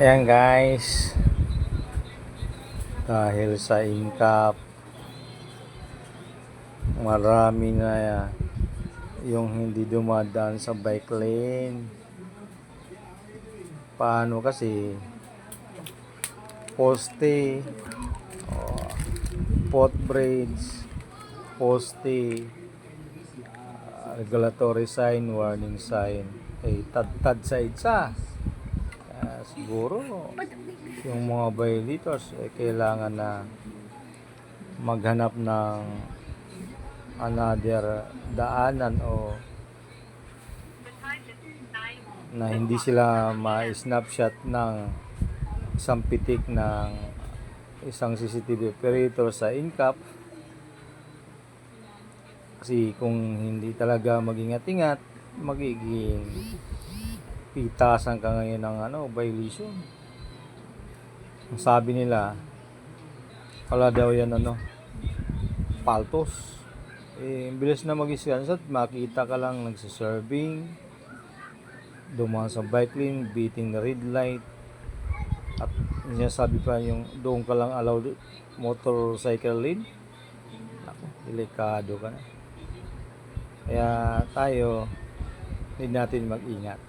Ayan guys, dahil sa incap, marami na yung hindi dumadaan sa bike lane. Paano kasi? Poste, footbridge, poste, regulatory sign, warning sign, tad-tad sa EDSA. Siguro yung mga violators kailangan na maghanap ng another daanan o na hindi sila ma-snapshot ng isang pitik ng isang CCTV operator sa incap. Kasi kung hindi talaga mag-ingat-ingat, magiging pitasan ka ngayon ng violation. Ang sabi nila, wala daw yan paltos. Bilis na mag-scansat, makita ka lang nagsiserving, dumaan sa bike lane, beating the red light, at sabi pa yung doon ka lang allowed motorcycle lane. Ako, delikado ka na. Kaya tayo, hindi natin mag-ingat.